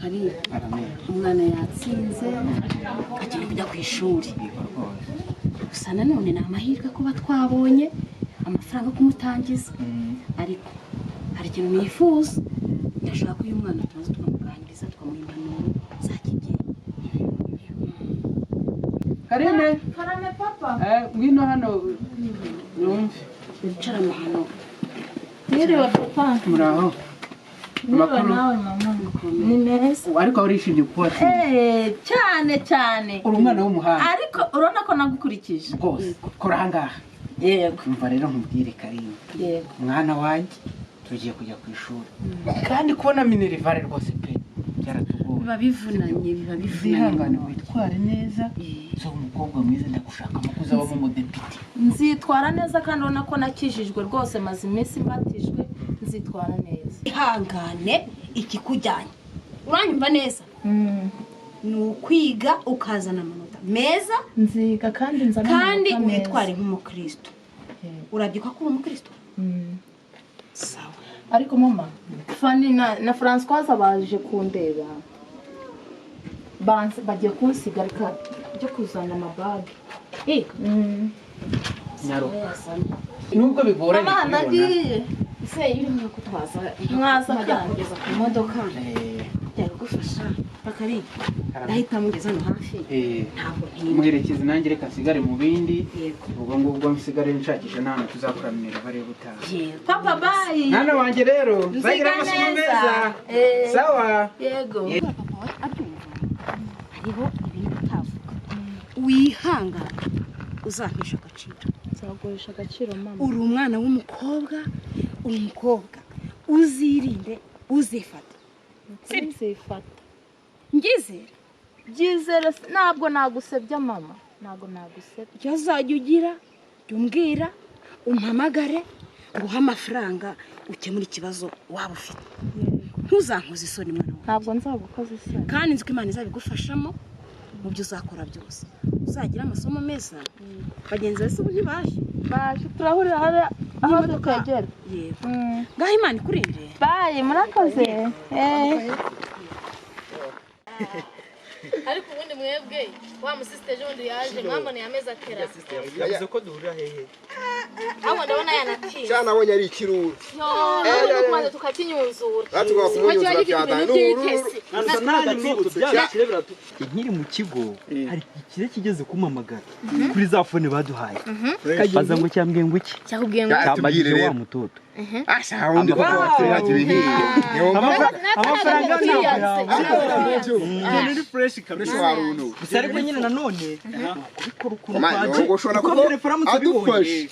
Karibu umwana yatsinze agiye kujya ku ishuri gusa nanone ni amahirwe kuba twabonye amafaranga kumutangiza ariko hari ikintu nifuza ndashaka ko uyu mwana tumaze twamuganiriza twamuha impanuro za kibyeyi. Karame papa ngwino hano numve wicara hano. Mwiriwe papa. Muraho Mwiriwe nawe mama. Ni meza. Ariko urishimye kuba cyane uri umwana w'umuhanga. Ariko urona ko nagukurikije rwose kora ahangaha. Yego umva rero nkubwire Karine. Yego mwana wanjye tugiye kujya ku ishuri kandi kubona minerivare rwose pe byaratugoye. biba bivunanye Zihangane witware neza. So umukobwa mwiza ndagushaka mukuza waba mu depite. nzitwara neza kandi urona ko nakijijwe rwose maze iminsi mbatijwe nzitwara neza. ihangane ikikujyanye uranyumva neza ni ukwiga ukazana amanota meza Nziga kandi nzana kandi witware nk'umukristo. Urabyuka ko uri umukristo? Sawa. Ariko mama Fanny na Françoise baje kundeba bagiye kunsiga reka byo kuzana amabage. Nyaro nubwo bigoranye Mama nagiye Se yiri ko twaza mwaza nkajya kandi kugeza ku modoka byagufasha bakari ndahita mugeza no hafi ntabwo muherekeze nanjye reka nsigare mu bindi ubwo ngubwo nsigare nshakisha nana tuzakora minerivare gutaha. Papa bye. Nana wanjye rero zagira amasomo meza. Sawa. Yego. papa we abyumva hariho ibintu utavuga wihangana uzampisha agaciro. Nzagurisha agaciro mama. Uri umwana w'umukobwa uri umukobwa uzirinde uzifata. Nzifata. Ngizere ntabwo nagusebya mama. Ntabwo nagusebya. cyazajya ugira umbwira umpamagare nguha amafaranga ukemura ikibazo waba ufite. Ntuzankoze isoni mwana wanjye. Ntabwo nzagukoza isoni. Kandi nzi ko Imana izabigufashamo mu byo uzakora byose. Uzagira amasomo meza. Bagenzi bose ubu ntibaje. Baje turahurira aho tukagera. Yego. Ngaho Imana ikurinde. Bye murakoze. Ariko ubundi mwebwe wa musiste jondi yaje mwambone yameza atera. Yavuze ko duhurira hehe? Abo ndabona yanatinze. Cyane nabonye ari ikiruru. Yo, kumaze tukakinyuzura. Batugwa kumunyuzura cyane n'ururu. Nkiri mu kigo hari ikire kigeze kumamagara kuri za fone baduhaye. Baza ngo cyambwiye ngo iki? Cyakubwiye ngo Cyambagije wa mutoto. Asha wundi ko yakibihiye. Amafaranga ni fresh kabisa warunu. Gusa ariko nyine nanone kubikora ukuntu Ngo ushobora kuba adufashe.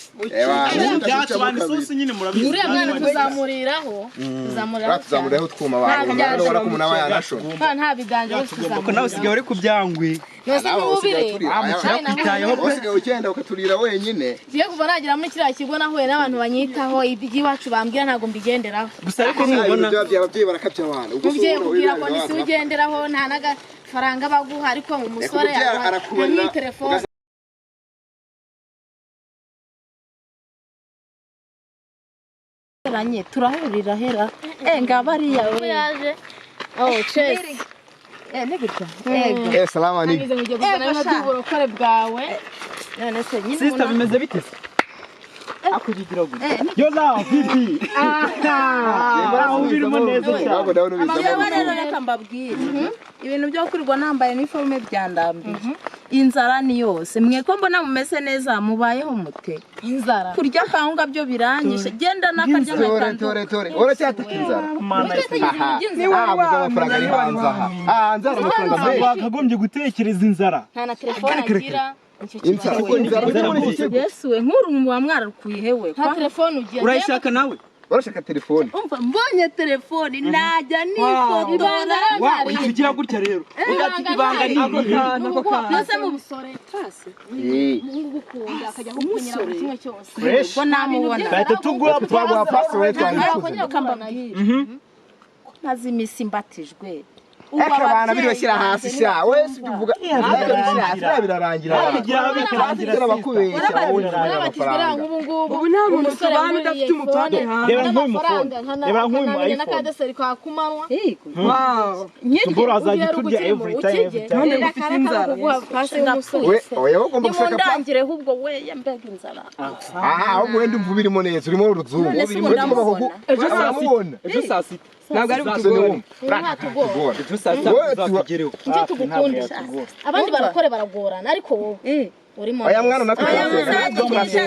byatubana isosi nyine murabizi. uriya mwana tuzamuriraho. Tuzamuriraho twuma abantu. Urabona ko munaba yanashona. Nta biganje Kuko nawe usigaye uri kubyangwe. Nose n'ubire. Kwitayeho usigaye ugenda ukaturira wenyine. Giye kuva nagira muri kiriya kigo nahuye n'abantu banyitaho iby'iwacu bambwira ntago mbigenderaho. Gusa ariko nubona ababyeyi barakabya abantu. Umubyeyi kubwira ko nisi ugenderaho nta n'agafaranga baguha ariko mu musore yakubaza telefone. Turahurira hera. Ngabariya we yaje. Oh, chess. Nigita. Salama ni. Nagize ngo ugiye kuzana n'uburokore bwawe. None se nyine sister bimeze bite? Akugira gute? Yo nawe bibi. Ubirimo neza cyane. Amabara reka mbabwire. Ibintu byo kurirwa nambaye uniforme byandambiye. Inzara ni yose. Mwe ko mbona mumeze neza mubayeho mute. Inzara. Kurya kawunga byo biranyishe. Genda nakarya makanda. Tore. Uracyataka inzara. Ni wabuze amafaranga ari hanze aha. Nzara amafaranga menshi. Wakagombye gutekereza inzara. Nta na telefone agira. Yesu we nkuru mu bamwarakuye hewe. Nta telefone ugira. Urayishaka nawe? Urashaka telefone. Umva mbonye telefone najya nifotora. Wa ikigira gutya rero. Ugati ibanga ni nako kana. Nose mu busore trase. Mungu gukunda akajya kukunyira mu kimwe cyose. Ko namubona. Bahita tugwa password Kambabwire. Nazi imisi mbatijwe. eka bana biroshyira hasi sha wese uvuga birarangira birarangira bakubeshya ubu nta muntu tubana udafite umutware hanze reba nk'uyu mu n'akadeseri kwa kumanwa tubura azajya turya every time none ufite inzara oya ugomba gushaka ndangire ahubwo we yambega inzara ahubwo wenda umva birimo neza urimo uruzungu ejo saa sita ntabwo ari butugore ejo saa sita tuzakugereho icyo tugukundisha abandi barakore baragorana ariko wowe urimo oya mwana natwe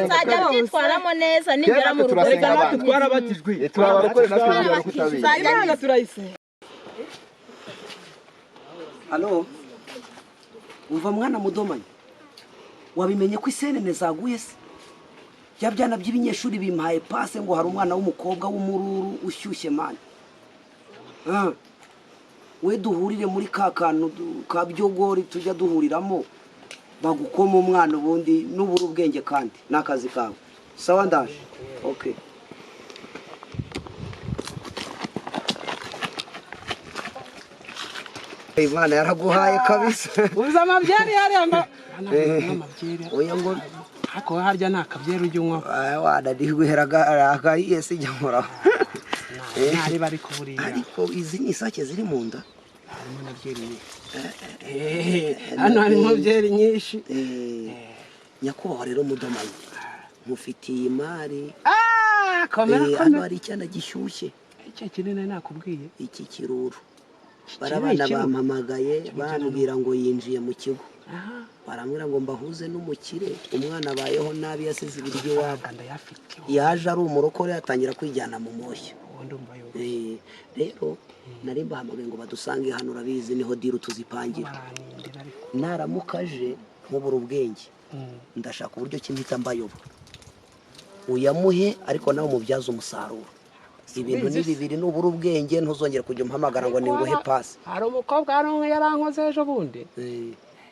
nzajya byitwaramo neza ningera mu rugo natwe twarabatijwe turabarakore natwe kutabizi imana turayise. Halo, umva mwana mudomanye, wabimenye ko isenene zaguye se? Bya byana by'ibinyeshuri bimpaye pase ngo hari umwana w'umukobwa w'umururu ushyushye mani. We duhurire muri ka kantu ka byogori tujya duhuriramo bagukoma umwana ubundi n'ubura ubwenge kandi n'akazi kawe. Sawa ndaje. Okay. Imana yaraguhaye kabisa. Uza amabyeri yaramba. Oya ngo hako harya nakabyeri ujye unywa. Wana dihweraga yesi jamora. Nari bari kuburira. Ariko izi ni isake ziri mu nda. Harimo na byeri. Hano harimo byeri nyinshi. Nyakubahwa rero mudomanye. Mufitiye imari. Komera hano hari icyana gishyushye. Icyo kinene nakubwiye. Iki kiruru. Barabana bampamagaye bambwira ngo yinjiye mu kigo. Baramwira ngo mbahuze n'umukire umwana abayeho nabi yasize ibiryo wabo. Yaje ari umurokore yatangira kwijyana mu moshya. Rero nari mbahamagaye ngo badusange hano urabizi niho diru tuzipangira. Naramukaje nkubura ubwenge. Ndashaka uburyo kimpita mbayoba. Uyamuhe ariko nawe mubyaza umusaruro. Ibintu ni bibiri n'ubura ubwenge ntuzongera kujya umpamagara ngo ninguhe pasi. Hari umukobwa hano yarankoze ejo bundi.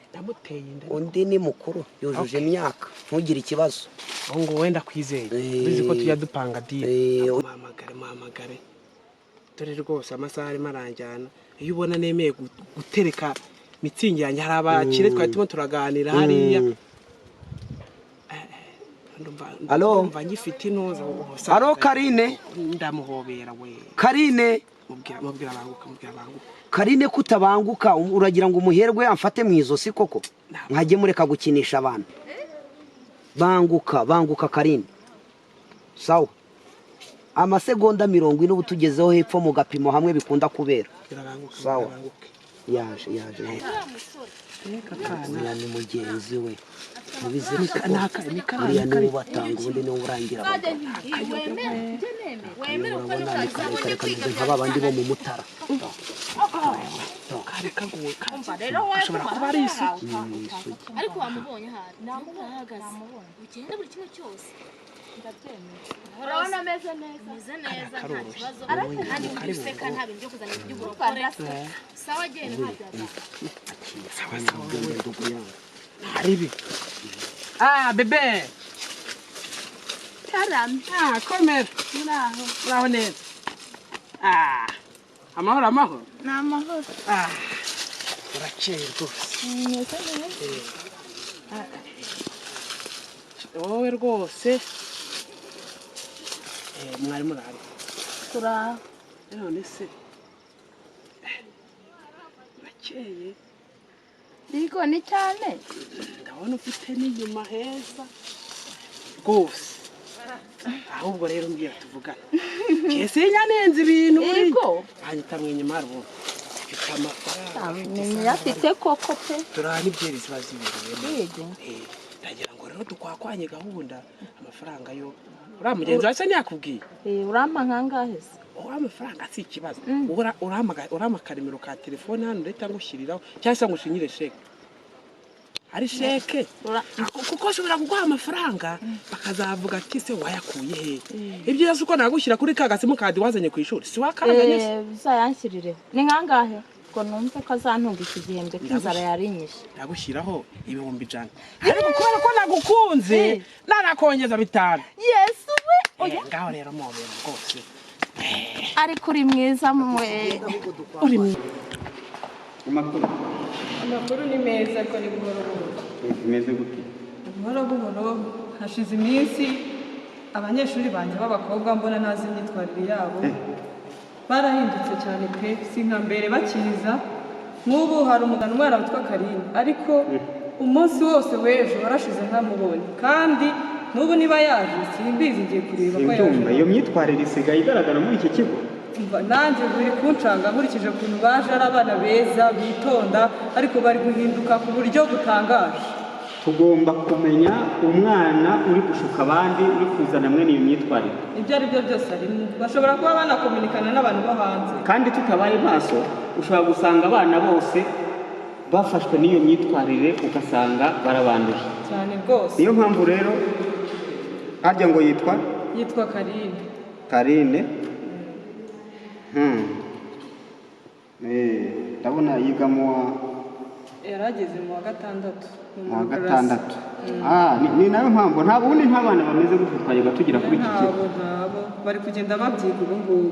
Ndamuteye inda. Undi ni mukuru yujuje imyaka ntugire ikibazo. Ngo wenda kwizeye. Bizi ko tujya dupanga diye. Mamagare. Dore rwose amasaha arimo aranjyana. Iyo ubona nemeye gutereka mitsingi yanjye hari abakire twari turimo turaganira hariya. Alo. Mva ngifite intuza. Alo Kaline. Ndamuhobera we. Kaline. Mubwira banguka. Kaline kutabanguka uragira ngo umuherwe amfate mu izosi koko. Nkajye mureka gukinisha abantu. Banguka Kaline. Sawa. Amasegonda 40 ubutugezeho hepfo mu gapimo hamwe bikunda kubera. Sawa. Yaje. Uriya ni mugenzi we. Mubize uriya ni ubatanga ubundi ni uburangira. Wemere ukora nk'aba bandi bo mu Mutara. Ashobora kuba ari isuku. Ariko wamubonye hari namubahagaze ugenda buri kimwe cyose ndabyemeye urabona ameze neza nta kibazo ariko kandi useka nta bintu byo kuzana iby'uburokore sawa genda hajya sawa haribi bebe taramye komera muraho neza amahoro ni amahoro urakeye rwose wowe rwose mwari murari turaho none se urakeye Digo ni cyane ndabona ufite n'inyuma heza rwose ahubwo rero mbwira tuvugana kese nyanenze ibintu Digo hanyita mwinyuma rubo ni yafite koko pe turana ibyeri zibazi ibintu Digo ndagira ngo rero tukwakwanye gahunda amafaranga yo uramugenzi wase ntiyakubwiye urampa nkangahe se amafaranga si ikibazo uramakaremero ka telefone hano leta ngushyiriraho cyangwa ngo ushinyire sheke ari sheke kuko ushobora kuguha amafaranga bakazavuga ati se wayakuye he ibyo yose uko nagushyira kuri ka gasimu kadi wazanye ku ishuri si wakanganye se bizayanshyirire ni nkangahe ngo numve ko azantunga iki gihembwe k'inzara yarinyishe ndagushyiraho 1,100 ariko kubera ko nagukunze narakongeza 5 Yesu we ngaho rero mobera rwose ariko uri mwiza mwe uri mwiza Amakuru ni meza ariko ni buhoro buhoro. Bimeze gute? Buhoro buhoro hashize iminsi abanyeshuri banjye b'abakobwa mbona ntazi imyitwarire yabo barahindutse cyane pe, si nka mbere bakiza. Nk'ubu hari umwana witwa CALINE ariko umunsi wose w'ejo warashize ntamubonye, kandi n'ubu niba yaje simbizi, ngiye kureba ko yaje. Iyo myitwarire isigaye igaragara muri iki kigo? Nanjye biri kunshanga nkurikije ukuntu baje ari abana beza bitonda, ariko bari guhinduka ku buryo butangaje. Tugomba kumenya umwana uri gushuka abandi, uri kuzana mwe n'iyo myitwarire. Ibyo ari byo byose arimo, bashobora kuba banakominikana n'abantu bo hanze. Kandi tutabaye maso ushobora gusanga abana bose bafashwe n'iyo myitwarire ugasanga barabanduye cyane rwose. Niyo mpamvu rero harya ngo yitwa CALINE. CALINE. Ndabona yiga mu yarageze mu wa gatandatu. Ni nayo mpamvu nta bundi nta bana bameze gutyo twajyaga tugira kuri iki kigo. Ntabo bari kugenda babyiga ubu ngubu.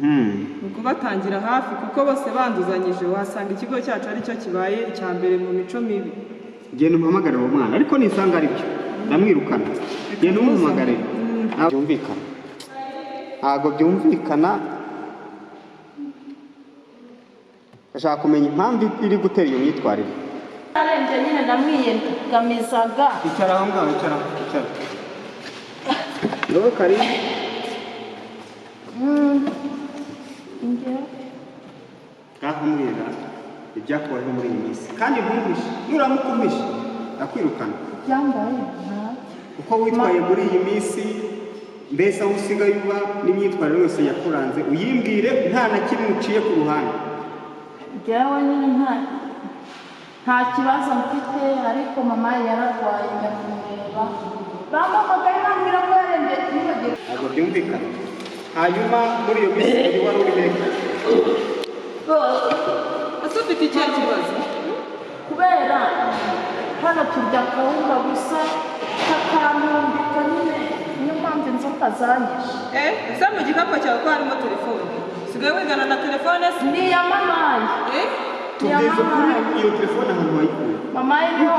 Ni ukubatangira hafi kuko bose banduzanyije, wasanga ikigo cyacu aricyo kibaye icya mbere mu mico mibi. Genda umuhamagarire uwo mwana, ariko nisanga ari byo ndamwirukana. Genda umuhamagarire. Ntabwo byumvikana. Ashaka kumenya impamvu iri gutera iyo myitwarire. Arembye nyine ndamwiyegamizaga. Icara aho ngaho, icara. Wowe CALINE. Ngaho mbwira ibyakubayeho muri iyi minsi, kandi ntumvishe. Nuramukumishe ndakwirukana. Byambaye uko witwaye muri iyi minsi, mbese aho usigaye uba n'imyitwarire yose yakuranze uyimbwire, nta na kimwe uciye ku ruhande. Njyewe nyine nta kibazo mfite, ariko mama yararwaye njya kumureba, bampamagaye bambwira ko yarembye ntibagire. Ntabwo byumvikana. Hanyuma muri iyo minsi wari uri hehe? Ese ufite icyo kibazo? Kubera hano turya kawunga gusa kakantumbika nyine, niyo mpamvu inzoka zanyishe. Ese mu gikapu cyawe ko harimo telefone? Sigaye wigana na telefone se? Ni iya mamaye. Tugeze kuri iyo telefone ahantu wayikuye. Mamaye niyo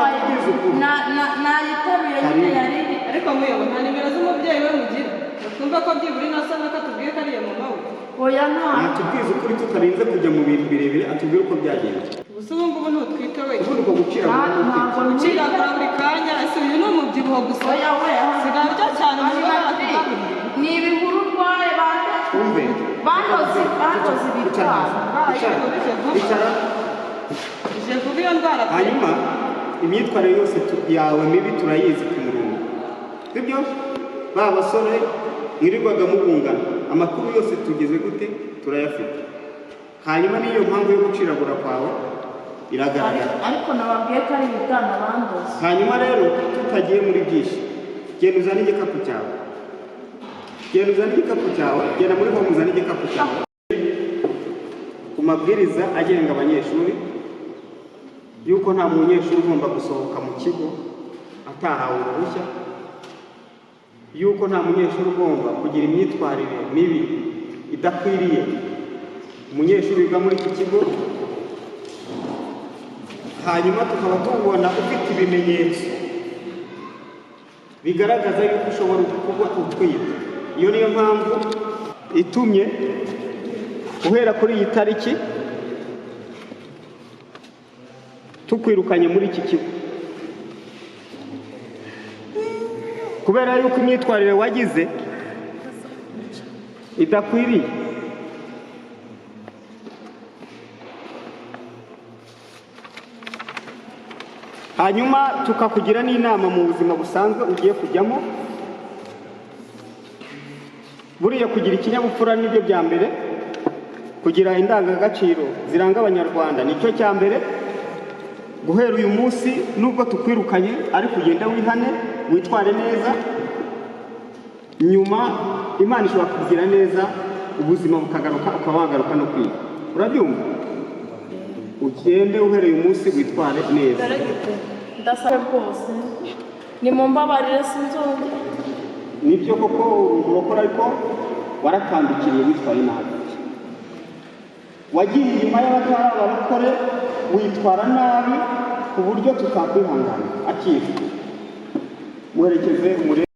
nayiteruye nyine yariri. Ariko mwiyobo nta nimero z'umubyeyi we mugira? Twumva ko byibura inasana ko atubwiye ko ariya mama we. Oya nta. Natubwize ukuri tutarinze kujya mu bintu birebire, atubwire uko byagenze. Gusa ubu ngubu ntutwite we. Ubundi uko gucira buri kanya. Ese uyu ni umubyibuho gusa. Oya we. Sigaye urya cyane mu ibara. Ni ibihuru urwaye bandoze ibitwaro. Icara. Ije kuba iyo ndwara. Hanyuma imyitwarire yose yawe mibi turayizi ku murongo, sibyo? Ba basore mwirirwaga mubungana, amakuru yose tugeze gute turayafite. Hanyuma niyo mpamvu yo guciragura kwawe iragaragara. Ariko nababwiye ko ari ibitana bandoze. Hanyuma rero tutagiye muri byinshi, genda uzane igikapu cyawe. Genda muri home uzane igikapu cyawe. Ku mabwiriza agenga abanyeshuri yuko nta munyeshuri ugomba gusohoka mu kigo atahawe uruhushya, yuko nta munyeshuri ugomba kugira imyitwarire mibi idakwiriye umunyeshuri wiga muri iki kigo. Hanyuma tukaba tubona ufite ibimenyetso bigaragaza yuko ushobora kuba utwite. Iyo niyo mpamvu itumye uhera kuri iyi tariki tukwirukanye muri iki kigo, kubera yuko imyitwarire wagize idakwiriye. Hanyuma tukakugira n'inama mu buzima busanzwe ugiye kujyamo. Buriya kugira ikinyabupfura nibyo bya mbere, kugira indangagaciro ziranga abanyarwanda nicyo cya mbere. Guhera uyu munsi nubwo tukwirukanye, ariko ugenda wihane, witware neza, nyuma Imana ishobora kugira neza, ubuzima bukagaruka, ukaba wagaruka no kwiga. Urabyumva? Ugende uhereye uyu munsi witware neza. Ndasaba rwose nimumbabarire sinzongera. Nibyo koko urokora, ariko waratandukiriye witwaye nabi. wagiye inyuma y'abatari abarokore witwara nabi ku buryo tutakwihangana. Akiri muherekeze umurebe.